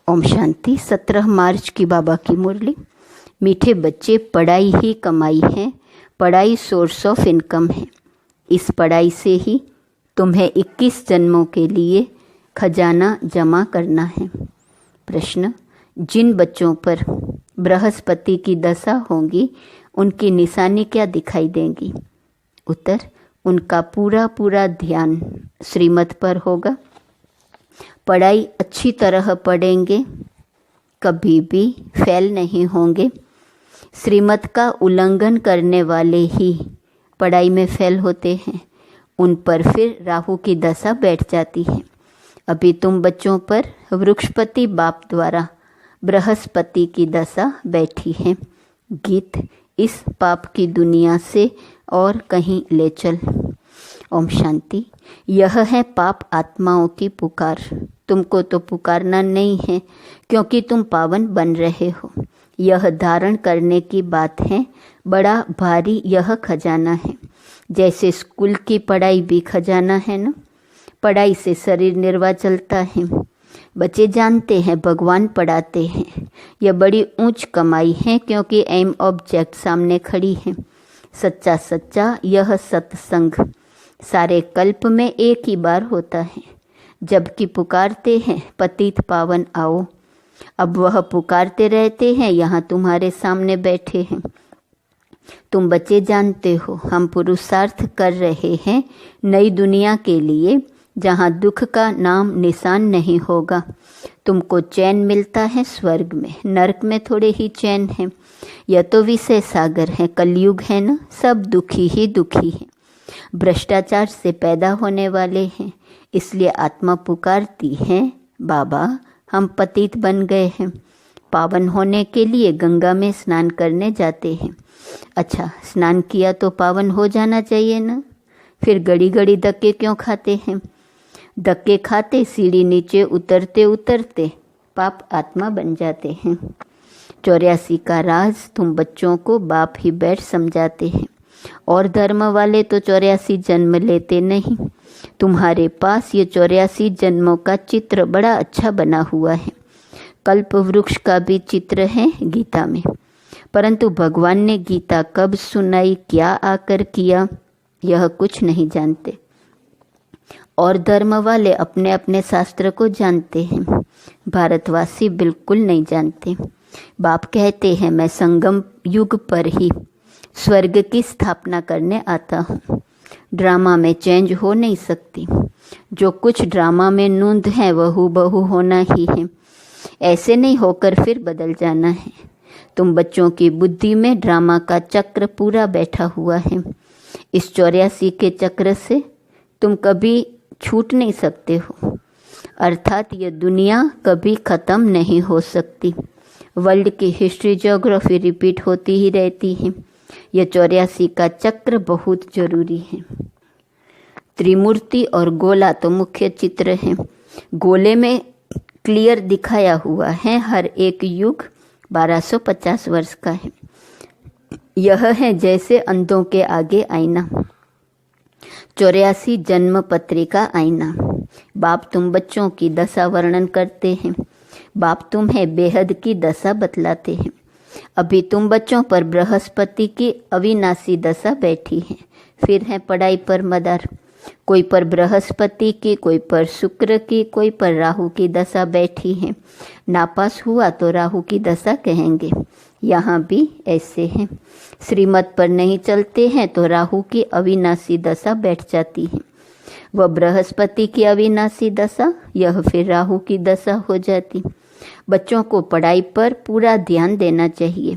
ओम शांति। 17 मार्च की बाबा की मुरली। मीठे बच्चे, पढ़ाई ही कमाई है, पढ़ाई सोर्स ऑफ इनकम है। इस पढ़ाई से ही तुम्हें 21 जन्मों के लिए खजाना जमा करना है। प्रश्न, जिन बच्चों पर बृहस्पति की दशा होगी उनकी निशानी क्या दिखाई देंगी? उत्तर, उनका पूरा पूरा ध्यान श्रीमत पर होगा। पढ़ाई अच्छी तरह पढ़ेंगे, कभी भी फेल नहीं होंगे। श्रीमत का उल्लंघन करने वाले ही पढ़ाई में फेल होते हैं, उन पर फिर राहु की दशा बैठ जाती है। अभी तुम बच्चों पर वृक्षपति बाप द्वारा बृहस्पति की दशा बैठी है। गीत, इस पाप की दुनिया से और कहीं ले चल। ओम शांति। यह है पाप आत्माओं की पुकार। तुमको तो पुकारना नहीं है, क्योंकि तुम पावन बन रहे हो। यह धारण करने की बात है। बड़ा भारी यह खजाना है। जैसे स्कूल की पढ़ाई भी खजाना है ना। पढ़ाई से शरीर निर्वाह चलता है। बच्चे जानते हैं भगवान पढ़ाते हैं। यह बड़ी ऊंच कमाई है, क्योंकि एम ऑब्जेक्ट सामने खड़ी है। सच्चा सच्चा यह सत्संग सारे कल्प में एक ही बार होता है, जबकि पुकारते हैं पतित पावन आओ। अब वह पुकारते रहते हैं, यहाँ तुम्हारे सामने बैठे हैं। तुम बच्चे जानते हो हम पुरुषार्थ कर रहे हैं नई दुनिया के लिए, जहाँ दुख का नाम निशान नहीं होगा। तुमको चैन मिलता है स्वर्ग में, नरक में थोड़े ही चैन है। यह तो विषय सागर है, कलयुग है ना, सब दुखी ही दुखी है। भ्रष्टाचार से पैदा होने वाले हैं, इसलिए आत्मा पुकारती है, बाबा हम पतित बन गए हैं। पावन होने के लिए गंगा में स्नान करने जाते हैं। अच्छा, स्नान किया तो पावन हो जाना चाहिए ना, फिर घड़ी घड़ी धक्के क्यों खाते हैं? धक्के खाते सीढ़ी नीचे उतरते उतरते पाप आत्मा बन जाते हैं। 84 का राज तुम बच्चों को बाप ही बैठ समझाते हैं, और धर्म वाले तो 84 जन्म लेते नहीं। तुम्हारे पास ये 84 जन्मों का चित्र बड़ा अच्छा बना हुआ है। कल्प वृक्ष का भी चित्र है गीता में, परंतु भगवान ने गीता कब सुनाई, क्या आकर किया, यह कुछ नहीं जानते। और धर्म वाले अपने अपने शास्त्र को जानते हैं, भारतवासी बिल्कुल नहीं जानते। बाप कहते हैं मैं संगम युग पर ही स्वर्ग की स्थापना करने आता हूँ। ड्रामा में चेंज हो नहीं सकती। जो कुछ ड्रामा में नूंद है वह हूबहू होना ही है। ऐसे नहीं होकर फिर बदल जाना है। तुम बच्चों की बुद्धि में ड्रामा का चक्र पूरा बैठा हुआ है। इस 84 के चक्र से तुम कभी छूट नहीं सकते हो, अर्थात यह दुनिया कभी ख़त्म नहीं हो सकती। वर्ल्ड की हिस्ट्री ज्योग्राफी रिपीट होती ही रहती है। यह 84 का चक्र बहुत जरूरी है। त्रिमूर्ति और गोला तो मुख्य चित्र हैं। गोले में क्लियर दिखाया हुआ है हर एक युग 1250 वर्ष का है। यह है जैसे अंधों के आगे आईना, 84 जन्म पत्रिका आईना। बाप तुम बच्चों की दशा वर्णन करते हैं। बाप तुम्हें बेहद की दशा बतलाते हैं। अभी तुम बच्चों पर बृहस्पति की अविनाशी दशा बैठी है। फिर है पढ़ाई पर मदार। कोई पर बृहस्पति की, कोई पर शुक्र की, कोई पर राहु की दशा बैठी है। नापास हुआ तो राहु की दशा कहेंगे। यहाँ भी ऐसे हैं। श्रीमत पर नहीं चलते हैं तो राहु की अविनाशी दशा बैठ जाती है। वह बृहस्पति की अविनाशी दशा, यह फिर राहु की दशा हो जाती। बच्चों को पढ़ाई पर पूरा ध्यान देना चाहिए,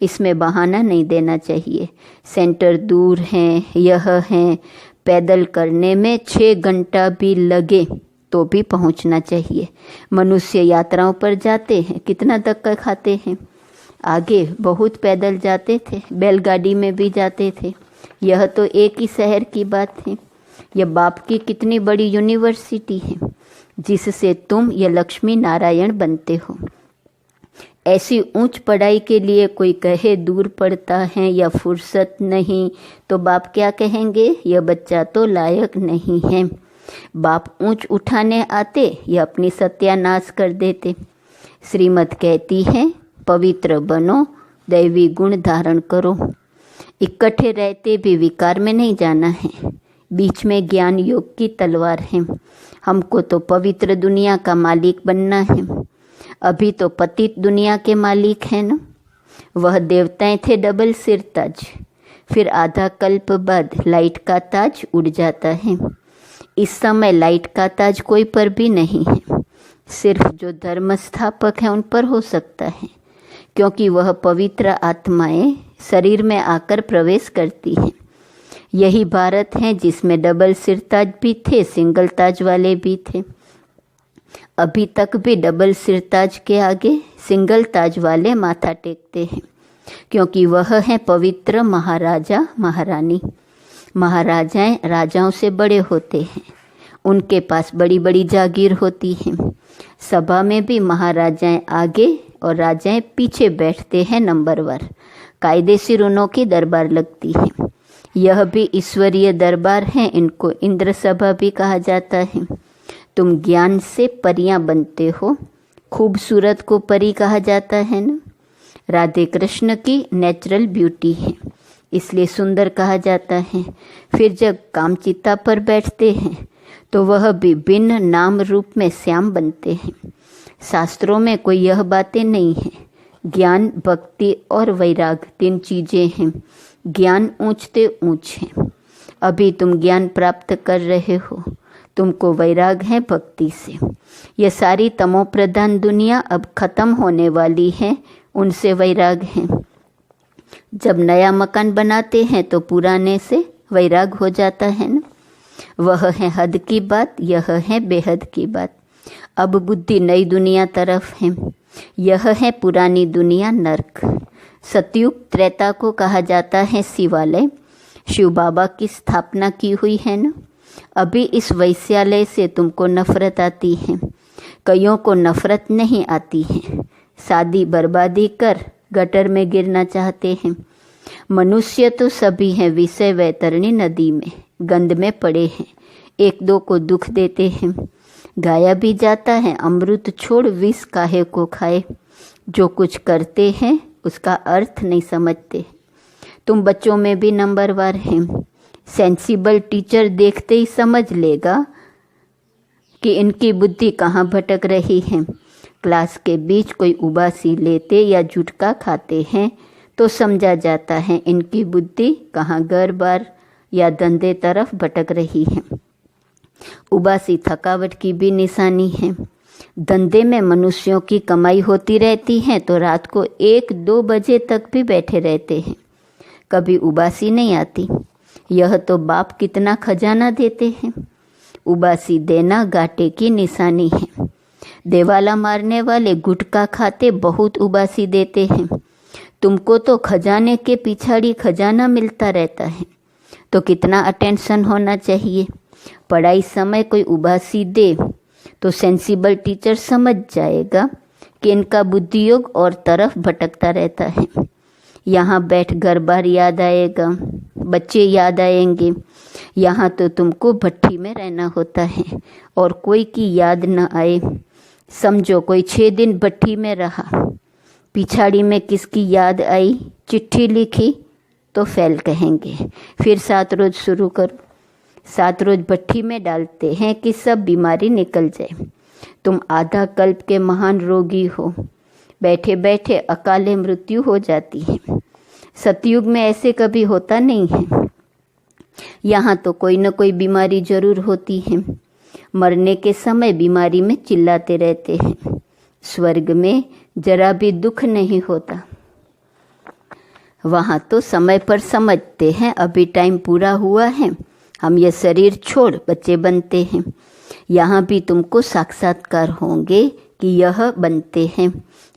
इसमें बहाना नहीं देना चाहिए। सेंटर दूर है, यह है, पैदल करने में 6 घंटा भी लगे तो भी पहुंचना चाहिए। मनुष्य यात्राओं पर जाते हैं, कितना धक्का खाते हैं। आगे बहुत पैदल जाते थे, बैलगाड़ी में भी जाते थे। यह तो एक ही शहर की बात है। यह बाप की कितनी बड़ी यूनिवर्सिटी है, जिससे तुम ये लक्ष्मी नारायण बनते हो। ऐसी ऊंच पढ़ाई के लिए कोई कहे दूर पड़ता है या फुर्सत नहीं, तो बाप क्या कहेंगे, यह बच्चा तो लायक नहीं है। बाप ऊंच उठाने आते या अपनी सत्यानाश कर देते। श्रीमद् कहती है पवित्र बनो, दैवी गुण धारण करो। इकट्ठे रहते भी विकार में नहीं जाना है। बीच में ज्ञान योग की तलवार है। हमको तो पवित्र दुनिया का मालिक बनना है। अभी तो पतित दुनिया के मालिक हैं ना। वह देवताएं थे डबल सिर ताज, फिर आधा कल्प बाद लाइट का ताज उड़ जाता है। इस समय लाइट का ताज कोई पर भी नहीं है, सिर्फ जो धर्म स्थापक हैं उन पर हो सकता है, क्योंकि वह पवित्र आत्माएं शरीर में आकर प्रवेश करती हैं। यही भारत है जिसमें डबल सिर ताज भी थे, सिंगल ताज वाले भी थे। अभी तक भी डबल सिर ताज के आगे सिंगल ताज वाले माथा टेकते हैं, क्योंकि वह है पवित्र महाराजा महारानी। महाराजाएं राजाओं से बड़े होते हैं, उनके पास बड़ी बड़ी जागीर होती है। सभा में भी महाराजाएं आगे और राजाएं पीछे बैठते हैं नंबरवार। कायदेशीर उन्हों की दरबार लगती है। यह भी ईश्वरीय दरबार है, इनको इंद्र सभा भी कहा जाता है। तुम ज्ञान से परियां बनते हो। खूबसूरत को परी कहा जाता है ना। राधे कृष्ण की नेचुरल ब्यूटी है, इसलिए सुंदर कहा जाता है। फिर जब कामचिता पर बैठते हैं तो वह भी भिन्न नाम रूप में श्याम बनते हैं। शास्त्रों में कोई यह बातें नहीं है। ज्ञान, भक्ति और वैराग 3 चीजें हैं। ज्ञान ऊंचते ऊंच है। अभी तुम ज्ञान प्राप्त कर रहे हो, तुमको वैराग है भक्ति से। ये सारी तमो प्रधान दुनिया अब खत्म होने वाली है, उनसे वैराग है। जब नया मकान बनाते हैं तो पुराने से वैराग हो जाता है ना। वह है हद की बात, यह है बेहद की बात। अब बुद्धि नई दुनिया तरफ है, यह है पुरानी दुनिया नरक। सतयुग त्रेता को कहा जाता है शिवालय। शिव बाबा की स्थापना की हुई है ना। अभी इस वैश्यालय से तुमको नफरत आती है, कईयों को नफरत नहीं आती है। शादी बर्बादी कर गटर में गिरना चाहते हैं। मनुष्य तो सभी हैं विषय वैतरणी नदी में, गंध में पड़े हैं। एक दो को दुख देते हैं। गाया भी जाता है अमृत छोड़ विष काहे को खाए। जो कुछ करते हैं उसका अर्थ नहीं समझते। तुम बच्चों में भी नंबरवार हैं। सेंसिबल टीचर देखते ही समझ लेगा कि इनकी बुद्धि कहाँ भटक रही है। क्लास के बीच कोई उबासी लेते या जुटका खाते हैं तो समझा जाता है इनकी बुद्धि कहाँ घर बार या धंधे तरफ भटक रही है। उबासी थकावट की भी निशानी है। धंधे में मनुष्यों की कमाई होती रहती है तो रात को 1-2 बजे तक भी बैठे रहते हैं, कभी उबासी नहीं आती। यह तो बाप कितना खजाना देते हैं। उबासी देना घाटे की निशानी है। देवाला मारने वाले गुटखा खाते बहुत उबासी देते हैं। तुमको तो खजाने के पिछाड़ी खजाना मिलता रहता है, तो कितना अटेंशन होना चाहिए। पढ़ाई समय कोई उबासी दे तो सेंसिबल टीचर समझ जाएगा कि इनका बुद्धि योग और तरफ भटकता रहता है। यहाँ बैठ घर बार याद आएगा, बच्चे याद आएंगे। यहाँ तो तुमको भट्टी में रहना होता है और कोई की याद न आए। समझो कोई 6 दिन भट्टी में रहा, पिछाड़ी में किसकी याद आई, चिट्ठी लिखी तो फेल कहेंगे। फिर 7 रोज शुरू करो। 7 रोज भट्टी में डालते हैं कि सब बीमारी निकल जाए। तुम आधा कल्प के महान रोगी हो, बैठे बैठे अकाले मृत्यु हो जाती है। सतयुग में ऐसे कभी होता नहीं है। यहाँ तो कोई न कोई बीमारी जरूर होती है। मरने के समय बीमारी में चिल्लाते रहते हैं। स्वर्ग में जरा भी दुख नहीं होता। वहाँ तो समय पर समझते हैं अभी टाइम पूरा हुआ है, हम ये शरीर छोड़ बच्चे बनते हैं। यहाँ भी तुमको साक्षात्कार होंगे कि यह बनते हैं।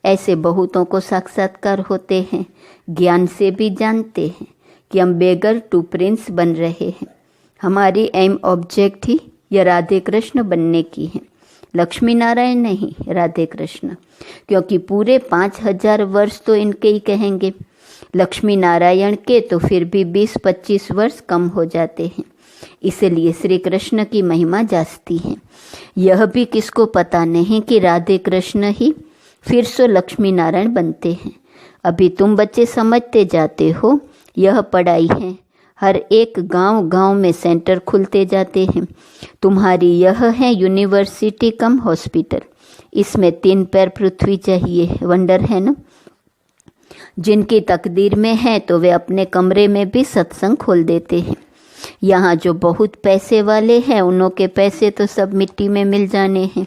ऐसे बहुतों को साक्षात्कार होते हैं। ज्ञान से भी जानते हैं कि हम बेगर टू प्रिंस बन रहे हैं। हमारी एम ऑब्जेक्ट ही यह राधे कृष्ण बनने की है, लक्ष्मी नारायण नहीं, राधे कृष्ण। क्योंकि पूरे 5000 वर्ष तो इनके ही कहेंगे। लक्ष्मी नारायण के तो फिर भी 20-25 वर्ष कम हो जाते हैं। इसलिए श्री कृष्ण की महिमा जास्ती है। यह भी किसको पता नहीं कि राधे कृष्ण ही फिर सो लक्ष्मी नारायण बनते हैं। अभी तुम बच्चे समझते जाते हो, यह पढ़ाई है। हर एक गांव गांव में सेंटर खुलते जाते हैं। तुम्हारी यह है यूनिवर्सिटी कम हॉस्पिटल। इसमें 3 पैर पृथ्वी चाहिए। वंडर है ना। जिनकी तकदीर में है तो वे अपने कमरे में भी सत्संग खोल देते हैं। यहाँ जो बहुत पैसे वाले हैं, उन्हों के पैसे तो सब मिट्टी में मिल जाने हैं।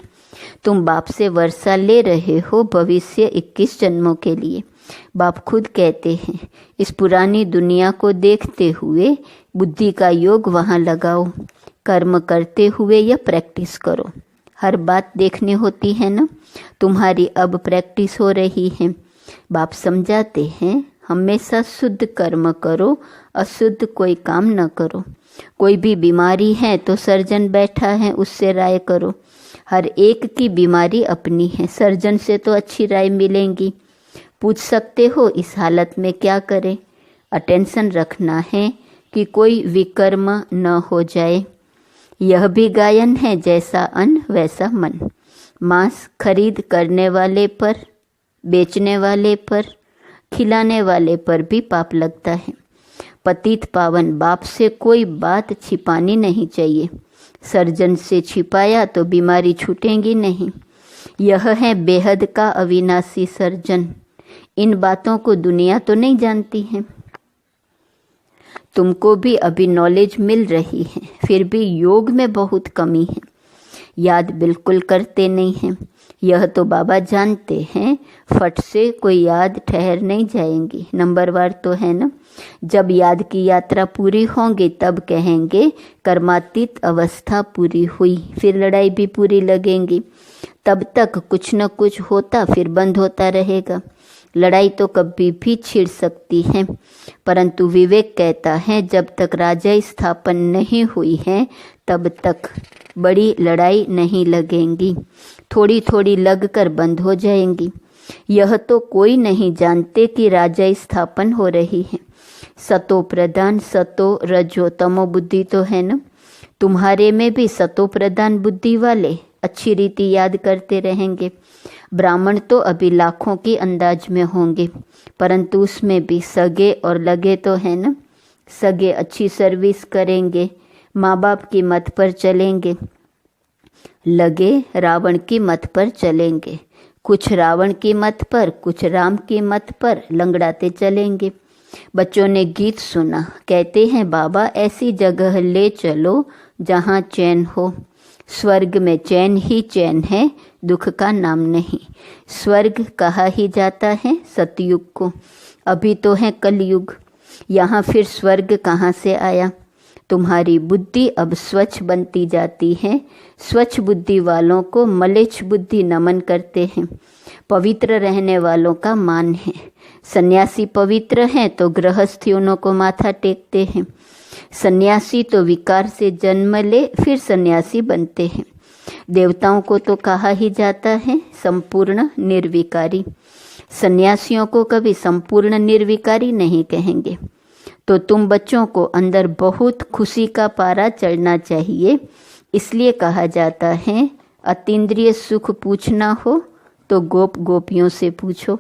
तुम बाप से वर्षा ले रहे हो भविष्य 21 जन्मों के लिए। बाप खुद कहते हैं, इस पुरानी दुनिया को देखते हुए बुद्धि का योग वहाँ लगाओ। कर्म करते हुए यह प्रैक्टिस करो। हर बात देखनी होती है ना। तुम्हारी अब प्रैक्टिस हो रही है। बाप समझाते हैं, हमेशा शुद्ध कर्म करो, अशुद्ध कोई काम न करो। कोई भी बीमारी है तो सर्जन बैठा है, उससे राय करो। हर एक की बीमारी अपनी है, सर्जन से तो अच्छी राय मिलेंगी। पूछ सकते हो इस हालत में क्या करें। अटेंशन रखना है कि कोई विकर्म न हो जाए। यह भी गायन है, जैसा अन्न वैसा मन। मांस खरीद करने वाले पर, बेचने वाले पर, खिलाने वाले पर भी पाप लगता है। पतित पावन बाप से कोई बात छिपानी नहीं चाहिए। सर्जन से छिपाया तो बीमारी छूटेगी नहीं। यह है बेहद का अविनाशी सर्जन। इन बातों को दुनिया तो नहीं जानती है। तुमको भी अभी नॉलेज मिल रही है, फिर भी योग में बहुत कमी है। याद बिल्कुल करते नहीं हैं। यह तो बाबा जानते हैं, फट से कोई याद ठहर नहीं जाएंगी। नंबरवार तो है ना। जब याद की यात्रा पूरी होगी तब कहेंगे कर्मातीत अवस्था पूरी हुई। फिर लड़ाई भी पूरी लगेंगी। तब तक कुछ न कुछ होता फिर बंद होता रहेगा। लड़ाई तो कभी भी छिड़ सकती है, परंतु विवेक कहता है जब तक राजा स्थापन नहीं हुई है तब तक बड़ी लड़ाई नहीं लगेंगी। थोड़ी थोड़ी लगकर बंद हो जाएंगी। यह तो कोई नहीं जानते कि राजा स्थापन हो रही है। सतो प्रधान सतो रजो तमो बुद्धि तो है ना। तुम्हारे में भी सतो प्रधान बुद्धि वाले अच्छी रीति याद करते रहेंगे। ब्राह्मण तो अभी लाखों की अंदाज में होंगे, परंतु उसमें भी सगे और लगे तो है ना। सगे अच्छी सर्विस करेंगे, माँ बाप की मत पर चलेंगे। लगे रावण की मत पर चलेंगे। कुछ रावण की मत पर, कुछ राम की मत पर लंगड़ाते चलेंगे। बच्चों ने गीत सुना, कहते हैं बाबा ऐसी जगह ले चलो जहाँ चैन हो। स्वर्ग में चैन ही चैन है, दुख का नाम नहीं। स्वर्ग कहा ही जाता है सतयुग को, अभी तो है कलयुग। यहाँ फिर स्वर्ग कहाँ से आया। तुम्हारी बुद्धि अब स्वच्छ बनती जाती है। स्वच्छ बुद्धि वालों को मलेच्छ बुद्धि नमन करते हैं। पवित्र रहने वालों का मान है। सन्यासी पवित्र हैं तो गृहस्थी उन्हों को माथा टेकते हैं। सन्यासी तो विकार से जन्म ले फिर सन्यासी बनते हैं। देवताओं को तो कहा ही जाता है संपूर्ण निर्विकारी। सन्यासियों को कभी संपूर्ण निर्विकारी नहीं कहेंगे। तो तुम बच्चों को अंदर बहुत खुशी का पारा चढ़ना चाहिए। इसलिए कहा जाता है अतीन्द्रिय सुख पूछना हो तो गोप गोपियों से पूछो,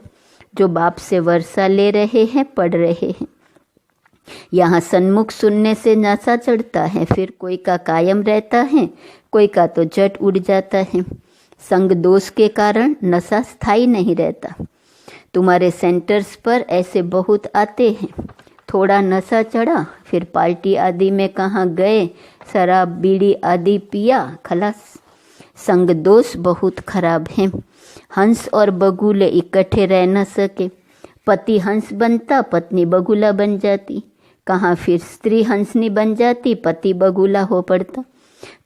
जो बाप से वर्षा ले रहे हैं, पढ़ रहे हैं। यहाँ सन्मुख सुनने से नशा चढ़ता है, फिर कोई का कायम रहता है, कोई का तो झट उड़ जाता है। संग दोष के कारण नशा स्थायी नहीं रहता। तुम्हारे सेंटर्स पर ऐसे बहुत आते हैं। थोड़ा नशा चढ़ा, फिर पार्टी आदि में कहाँ गए, शराब बीड़ी आदि पिया, खलास। संग दोष बहुत खराब है। हंस और बगुले इकट्ठे रह न सके। पति हंस बनता, पत्नी बगुला बन जाती। कहाँ फिर स्त्री हंसनी बन जाती, पति बगुला हो पड़ता।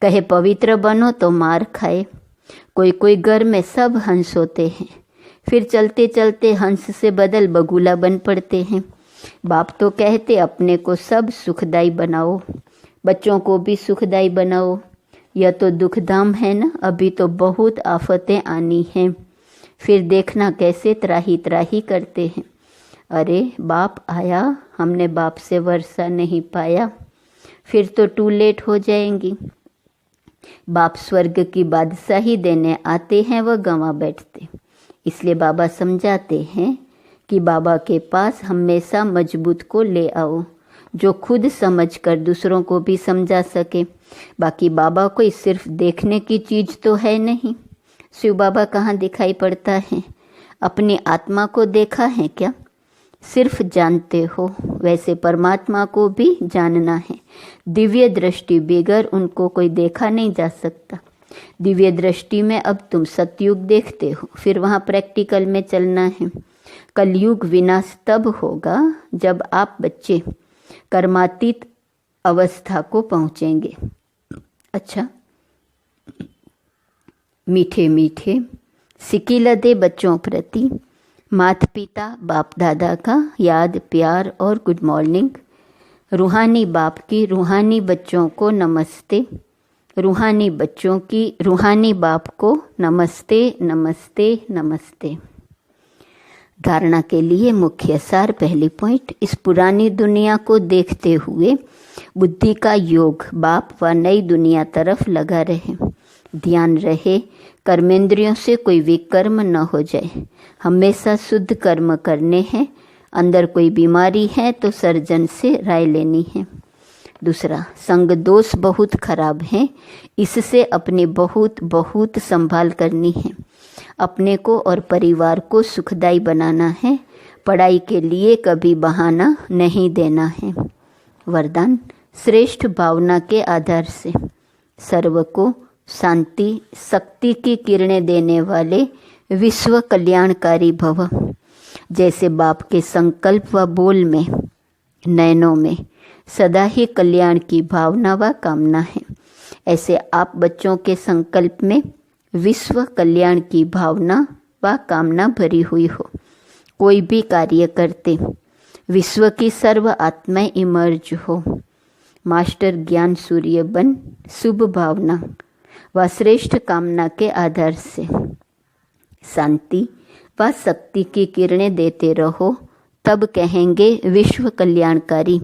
कहे पवित्र बनो तो मार खाए। कोई कोई घर में सब हंस होते हैं, फिर चलते चलते हंस से बदल बगुला बन पड़ते हैं। बाप तो कहते अपने को सब सुखदाई बनाओ, बच्चों को भी सुखदाई बनाओ। यह तो दुखधाम है ना। अभी तो बहुत आफतें आनी हैं, फिर देखना कैसे त्राही त्राही करते हैं। अरे बाप आया, हमने बाप से वर्षा नहीं पाया, फिर तो टू लेट हो जाएंगी। बाप स्वर्ग की बादशाही देने आते हैं, वह गंवा बैठते। इसलिए बाबा समझाते हैं कि बाबा के पास हमेशा मजबूत को ले आओ, जो खुद समझकर दूसरों को भी समझा सके। बाकी बाबा कोई सिर्फ देखने की चीज़ तो है नहीं। शिव बाबा कहाँ दिखाई पड़ता है? अपनी आत्मा को देखा है क्या? सिर्फ जानते हो, वैसे परमात्मा को भी जानना है। दिव्य दृष्टि बगैर उनको कोई देखा नहीं जा सकता। दिव्य दृष्टि में अब तुम सतयुग देखते हो, फिर वहाँ प्रैक्टिकल में चलना है। कलयुग विनाश तब होगा जब आप बच्चे कर्मातीत अवस्था को पहुँचेंगे। अच्छा, मीठे मीठे सिकिलदे बच्चों प्रति माता पिता बाप दादा का याद, प्यार और गुड मॉर्निंग। रूहानी बाप की रूहानी बच्चों को नमस्ते। रूहानी बच्चों की रूहानी बाप को नमस्ते नमस्ते नमस्ते। धारणा के लिए मुख्य सार। पहली पॉइंट, इस पुरानी दुनिया को देखते हुए बुद्धि का योग बाप व नई दुनिया तरफ लगा रहे। ध्यान रहे कर्मेंद्रियों से कोई विकर्म न हो जाए। हमेशा शुद्ध कर्म करने हैं। अंदर कोई बीमारी है तो सर्जन से राय लेनी है। दूसरा, संग दोष बहुत खराब है, इससे अपनी बहुत बहुत संभाल करनी है। अपने को और परिवार को सुखदायी बनाना है। पढ़ाई के लिए कभी बहाना नहीं देना है। वरदान, श्रेष्ठ भावना के आधार से सर्व को शांति शक्ति की किरणें देने वाले विश्व कल्याणकारी भव। जैसे बाप के संकल्प व बोल में, नयनों में सदा ही कल्याण की भावना व कामना है, ऐसे आप बच्चों के संकल्प में विश्व कल्याण की भावना व कामना भरी हुई हो। कोई भी कार्य करते विश्व की सर्व आत्माएं इमर्ज हो। मास्टर ज्ञान सूर्य बन शुभ भावना व श्रेष्ठ कामना के आधार से शांति व शक्ति की किरणें देते रहो, तब कहेंगे विश्व कल्याणकारी।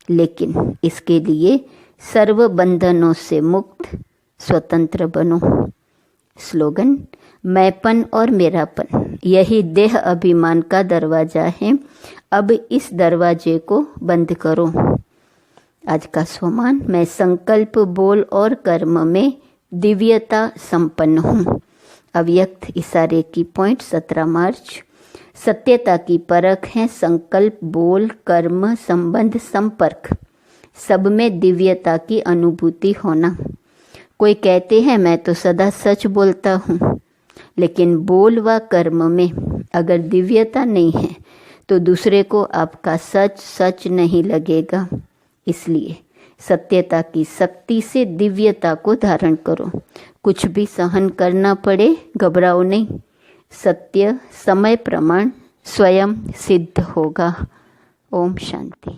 लेकिन इसके लिए सर्व बंधनों से मुक्त स्वतंत्र बनो। स्लोगन, मैंपन और मेरापन यही देह अभिमान का दरवाजा है। अब इस दरवाजे को बंद करो। आज का स्वमान, मैं संकल्प बोल और कर्म में दिव्यता संपन्न हूँ। अव्यक्त इशारे की पॉइंट 17 मार्च। सत्यता की परख है संकल्प, बोल, कर्म, संबंध, संपर्क, सब में दिव्यता की अनुभूति होना। कोई कहते हैं मैं तो सदा सच बोलता हूँ, लेकिन बोल व कर्म में अगर दिव्यता नहीं है तो दूसरे को आपका सच सच नहीं लगेगा। इसलिए सत्यता की शक्ति से दिव्यता को धारण करो। कुछ भी सहन करना पड़े, घबराओ नहीं। सत्य समय प्रमाण स्वयं सिद्ध होगा। ओम शांति।